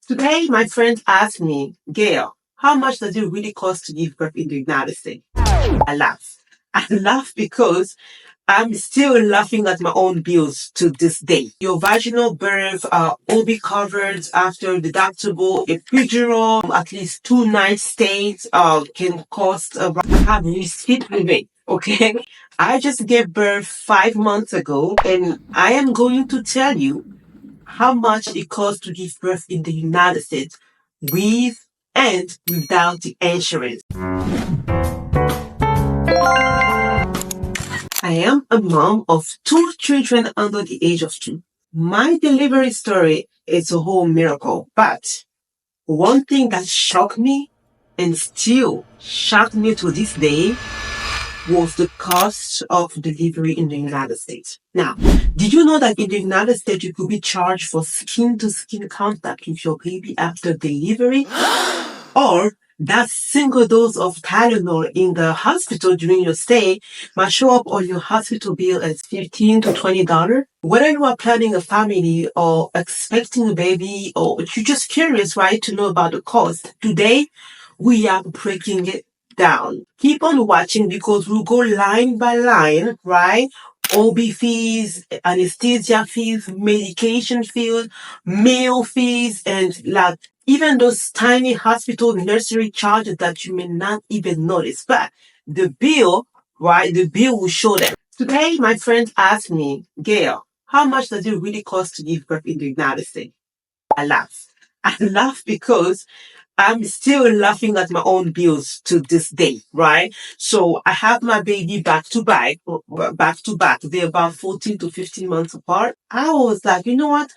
Today, my friend asked me, Gail, how much does it really cost to give birth in the United States? I laugh. I laugh because I'm still laughing at my own bills to this day. Your vaginal birth OB covered after deductible, epidural, at least 2 night stays can cost around. I have receipt with it. Okay, I just gave birth 5 months ago, and I am going to tell you how much it costs to give birth in the United States with and without the insurance. I am a mom of 2 children under the age of 2. My delivery story is a whole miracle, but one thing that shocked me and still shocked me to this day was the cost of delivery in the United States. Now, did you know that in the United States you could be charged for skin-to-skin contact with your baby after delivery? Or that single dose of Tylenol in the hospital during your stay might show up on your hospital bill as $15 to $20. Whether you are planning a family or expecting a baby or you're just curious, right, to know about the cost, today we are breaking it down. Keep on watching because we'll go line by line, right? OB fees, anesthesia fees, medication fees, meal fees, and like even those tiny hospital nursery charges that you may not even notice. But the bill, right? The bill will show them. Today, my friend asked me, Gail, how much does it really cost to give birth in the United States? I laugh. I laugh because I'm still laughing at my own bills to this day, right? So I have my baby back to back, back to back. They're about 14 to 15 months apart. I was like, you know what?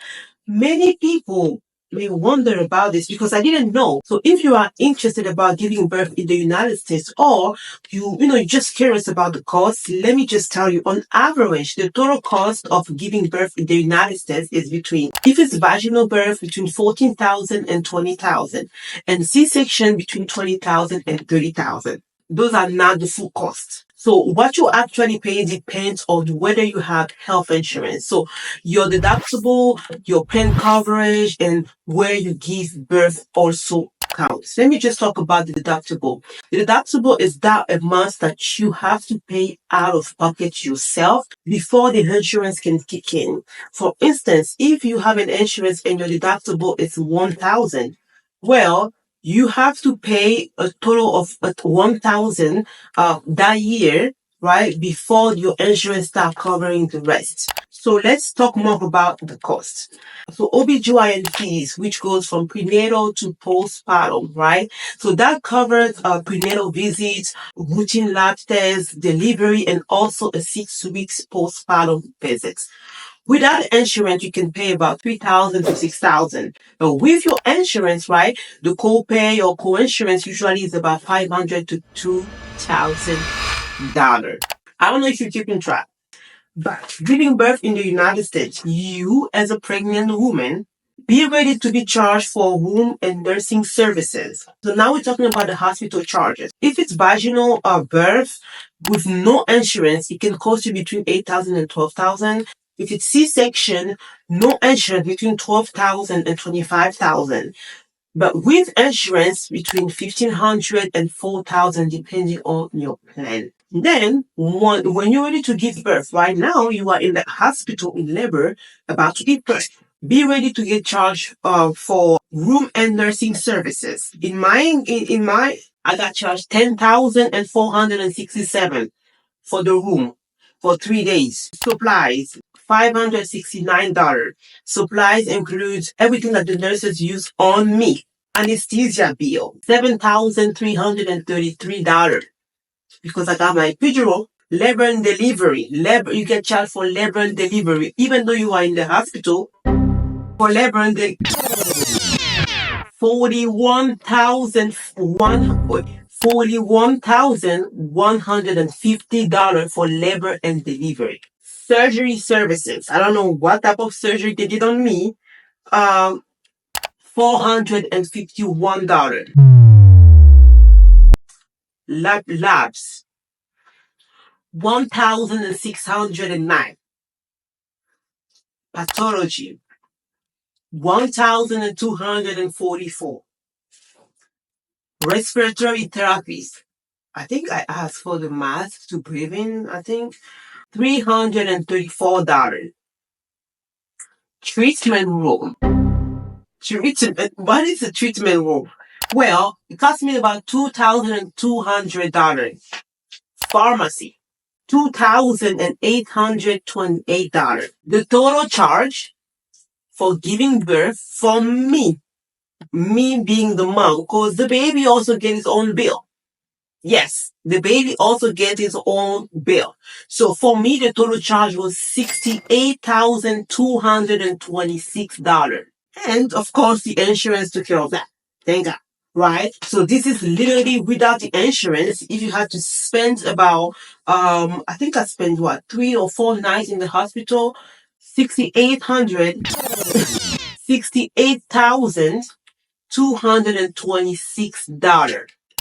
Many people may wonder about this because I didn't know. So if you are interested about giving birth in the United States or you're just curious about the cost, let me just tell you, on average, the total cost of giving birth in the United States is if it's vaginal birth, between 14,000 and 20,000, and C-section between 20,000 and 30,000. Those are not the full cost. So what you actually pay depends on whether you have health insurance. So your deductible, your plan coverage, and where you give birth also counts. Let me just talk about the deductible. The deductible is that amount that you have to pay out of pocket yourself before the insurance can kick in. For instance, if you have an insurance and your deductible is 1,000, well, you have to pay a total of 1,000 that year, right, before your insurance start covering the rest. So let's talk more about the cost. So OBGYN fees, which goes from prenatal to postpartum, right? So that covers prenatal visits, routine lab tests, delivery, and also a 6 weeks postpartum visits. Without insurance, you can pay about 3,000 to 6,000. But with your insurance, right, the co-pay or co-insurance usually is about 500 to $2,000. I don't know if you're keeping track, but giving birth in the United States, you as a pregnant woman, be ready to be charged for womb and nursing services. So now we're talking about the hospital charges. If it's vaginal birth with no insurance, it can cost you between 8,000 and 12,000. If it's C-section, no insurance, between 12,000 and 25,000. But with insurance, between 1,500 and 4,000, depending on your plan. Then, when you're ready to give birth, right now you are in the hospital in labor, about to give birth. Be ready to get charged for room and nursing services. I got charged 10,467 for the room for 3 days. Supplies, $569. Supplies includes everything that the nurses use on me. Anesthesia bill, $7,333 because I got my epidural. Labor and delivery. You get charged for labor and delivery, even though you are in the hospital. For labor and delivery, $41,150 for labor and delivery. Surgery services. I don't know what type of surgery they did on me. $451. Labs, 1,609. Pathology, $1,244. Respiratory therapies. I think I asked for the mask to breathe in, I think. $334. Treatment room. Treatment. What is a treatment room? Well, it cost me about $2,200. Pharmacy. $2,828. The total charge for giving birth for me being the mom, because the baby also gets his own bill. Yes, the baby also gets his own bill. So for me, the total charge was $68,226. And of course, the insurance took care of that. Thank God. Right? So this is literally without the insurance. If you had to spend about, I think I spent 3 or 4 nights in the hospital, 68,226.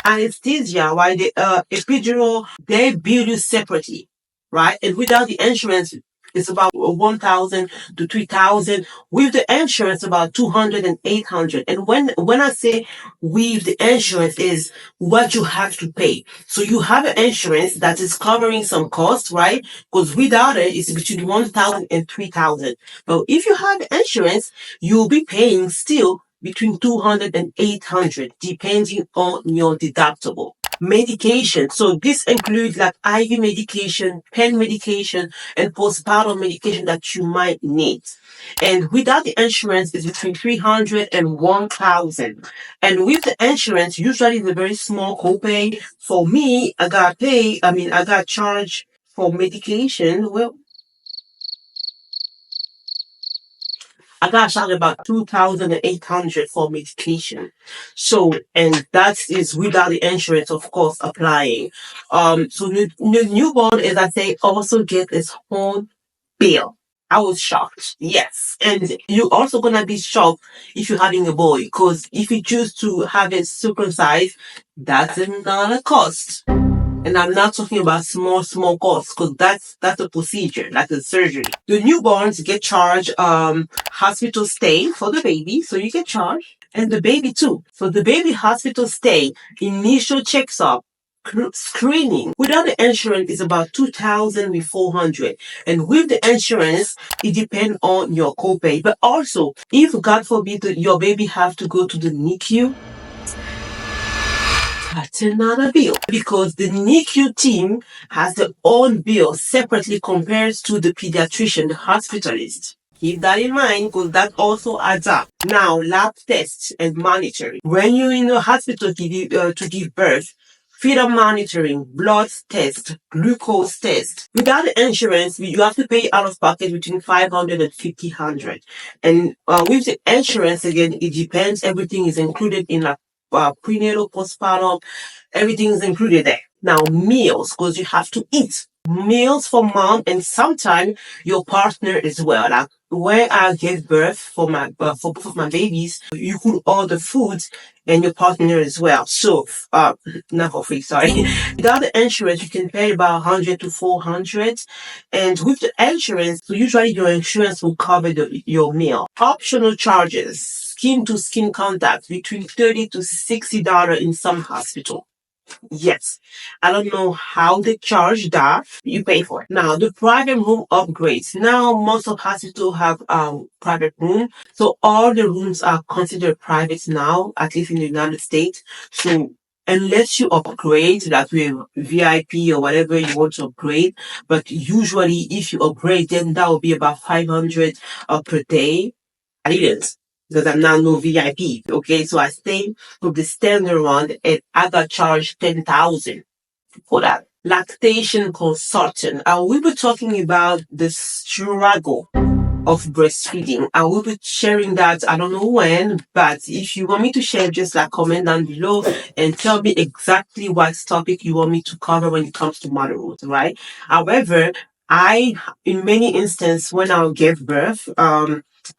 Anesthesia, right? The epidural, they bill you separately, right? And without the insurance, it's about 1,000 to 3,000. With the insurance, about 200 and 800. And when I say with the insurance is what you have to pay. So you have an insurance that is covering some costs, right? Because without it, it's between 1,000 and 3,000. But if you have insurance, you'll be paying still between 200 and 800, depending on your deductible. Medication. So this includes like IV medication, pen medication, and postpartum medication that you might need. And without the insurance, it's between 300 and 1,000. And with the insurance, usually it's a very small copay. For me, I got charged for medication. Well, I got charged about 2,800 for medication. So, and that is without the insurance, of course, applying. So the newborn, as I say, also get its own bill. I was shocked. Yes. And you're also gonna be shocked if you're having a boy, because if you choose to have it circumcised, that's another cost. And I'm not talking about small costs, because that's a procedure, like a surgery. The newborns get charged hospital stay for the baby, so you get charged. And the baby too. So the baby hospital stay, initial checks up, screening. Without the insurance is about 2,400. And with the insurance, it depends on your copay. But also, if God forbid your baby have to go to the NICU, that's another bill, because the NICU team has their own bill separately compared to the pediatrician, the hospitalist. Keep that in mind, because that also adds up. Now, lab tests and monitoring. When you're in the hospital to give birth, fetal monitoring, blood test, glucose test. Without the insurance, you have to pay out of pocket between 500 and 1,500. And with the insurance, again, it depends. Everything is included in like prenatal, postpartum, everything is included there. Now, meals, because you have to eat. Meals for mom and sometimes your partner as well. Like when I gave birth for both of my babies, you could order food and your partner as well. So, not for free, sorry. Without the insurance, you can pay about 100 to 400. And with the insurance, so usually your insurance will cover your meal. Optional charges, skin to skin contact, between $30 to $60 in some hospital. Yes. I don't know how they charge that. You pay for it. Now, the private room upgrades. Now, most of hospitals have private room. So all the rooms are considered private now, at least in the United States. So unless you upgrade, like with VIP or whatever you want to upgrade, but usually if you upgrade, then that will be about 500 per day. I didn't, because I'm not no VIP. Okay, so I stayed with the standard one and I got charged 10,000 for that. Lactation consultant. I will be talking about the struggle of breastfeeding. I will be sharing that, I don't know when, but if you want me to share, just like comment down below and tell me exactly what topic you want me to cover when it comes to motherhood, right? However, in many instances, when I gave birth,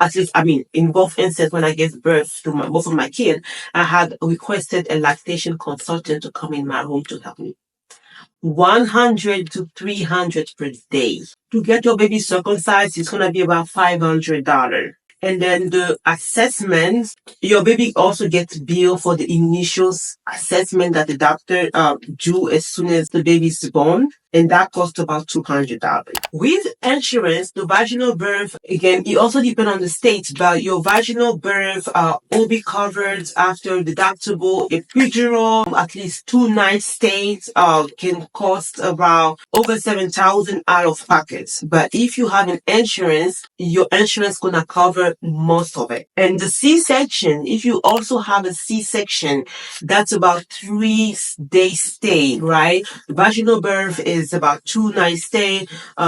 at least, in both instances, when I gave birth to both of my kids, I had requested a lactation consultant to come in my home to help me. 100 to 300 per day. To get your baby circumcised, it's going to be about $500. And then the assessment, your baby also gets billed for the initial assessment that the doctor do as soon as the baby is born. And that costs about $200. With insurance, the vaginal birth, again, it also depends on the state, but your vaginal birth will be covered after deductible. Epidural, at least 2 night stays, can cost about over $7,000 out of pocket. But if you have an insurance, your insurance gonna cover most of it. And the C-section, if you also have a C-section, that's about 3 day stay, right? Vaginal birth is about 2 night stay.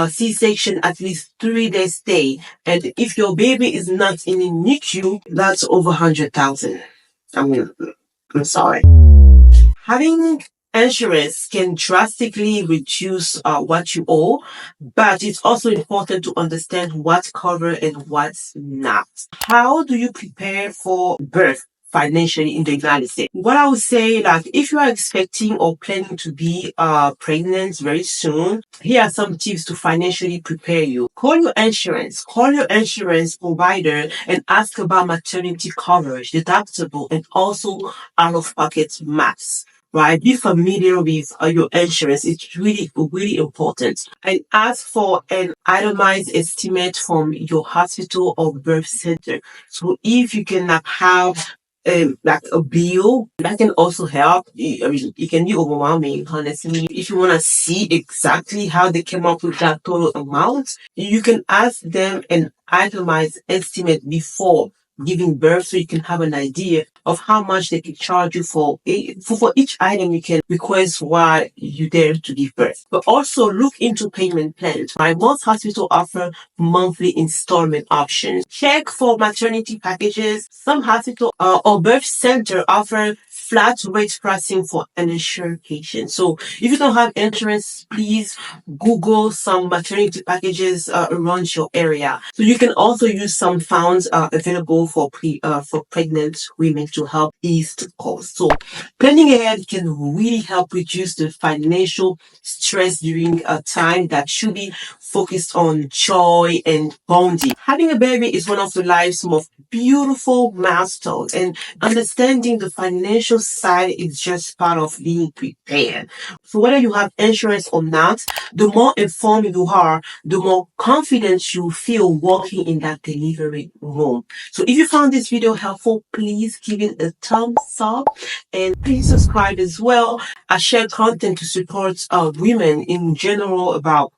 C-section at least 3 day stay. And if your baby is not in a NICU, that's over 100,000. I'm sorry. Having insurance can drastically reduce what you owe, but it's also important to understand what's covered and what's not. How do you prepare for birth financially in the United States? What I would say, like, if you are expecting or planning to be pregnant very soon, here are some tips to financially prepare you. Call your insurance provider and ask about maternity coverage, deductible, and also out-of-pocket max. Right? Be familiar with your insurance. It's really, really important. And ask for an itemized estimate from your hospital or birth center. So if you cannot have like a bill, that can also help. I mean, it can be overwhelming, honestly. If you want to see exactly how they came up with that total amount, you can ask them an itemized estimate before giving birth, so you can have an idea of how much they can charge you for each item you can request while you dare to give birth. But also look into payment plans. Right? Most hospitals offer monthly installment options. Check for maternity packages. Some hospital or birth center offer flat rate pricing for uninsured patients. So if you don't have insurance, please Google some maternity packages around your area. So you can also use some funds available for pregnant women to help ease the cost. So planning ahead can really help reduce the financial stress during a time that should be focused on joy and bonding. Having a baby is one of the life's most beautiful milestones, and understanding the financial side is just part of being prepared. So whether you have insurance or not, the more informed you are, the more confident you feel walking in that delivery room. So if you found this video helpful, please give it a thumbs up and please subscribe as well. I share content to support women in general about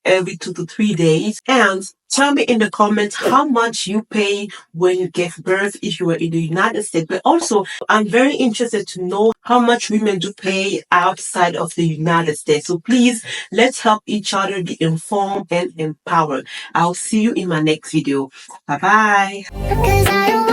every 2 to 3 days. And tell me in the comments how much you pay when you give birth if you are in the United States. But also, I'm very interested to know how much women do pay outside of the United States. So please, let's help each other be informed and empowered. I'll see you in my next video. Bye-bye.